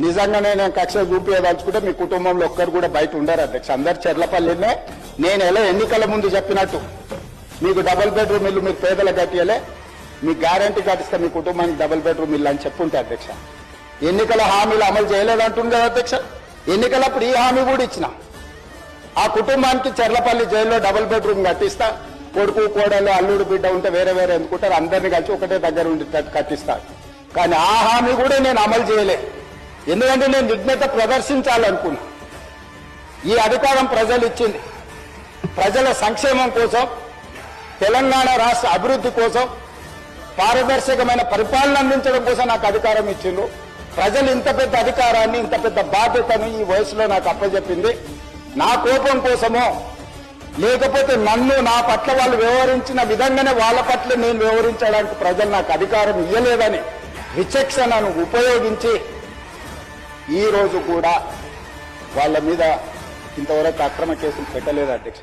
నిజంగానే నేను కక్ష చూపించదలుచుకుంటే మీ కుటుంబంలో ఒక్కరు కూడా బయట ఉండరు అధ్యక్ష. అందరు చెర్లపల్లినే నేను ఎలా ఎన్నికల ముందు చెప్పినట్టు మీకు డబుల్ బెడ్రూమ్ ఇల్లు మీరు పేదలకు కట్టియలే, మీకు గ్యారంటీ కట్టిస్తే మీ కుటుంబానికి డబుల్ బెడ్రూమ్ ఇల్లు అని చెప్పుంటే అధ్యక్ష. ఎన్నికల హామీలు అమలు చేయలేదంటుంది కదా అధ్యక్ష. ఎన్నికలప్పుడు ఈ హామీ కూడా ఇచ్చిన ఆ కుటుంబానికి చెర్లపల్లి జైల్లో డబుల్ బెడ్రూమ్ కట్టిస్తా, కొడుకు కోడలు అల్లుడు బిడ్డ ఉంటే వేరే వేరే ఎందుకుంటారు, అందరినీ కలిసి ఒకటే దగ్గర ఉండి కట్టిస్తా. కానీ ఆ హామీ కూడా నేను అమలు చేయలే. ఎందుకంటే నేను విఘ్నత ప్రదర్శించాలనుకున్నా. ఈ అధికారం ప్రజలు ఇచ్చింది ప్రజల సంక్షేమం కోసం, తెలంగాణ రాష్ట్ర అభివృద్ధి కోసం, పారదర్శకమైన పరిపాలన అందించడం కోసం నాకు అధికారం ఇచ్చిండ్రు. ప్రజలు ఇంత పెద్ద అధికారాన్ని, ఇంత పెద్ద బాధ్యతను ఈ వయసులో నాకు అప్పచెప్పింది నా కోపం కోసమో, లేకపోతే నన్ను నా పట్ల వాళ్ళు వ్యవహరించిన విధంగానే వాళ్ళ పట్ల నేను వ్యవహరించడానికి ప్రజలు నాకు అధికారం ఇవ్వలేదని విచక్షణను ఉపయోగించి ఈ రోజు కూడా వాళ్ళ మీద ఇంతవరకు అక్రమ కేసులు పెట్టలేదు అధ్యక్ష.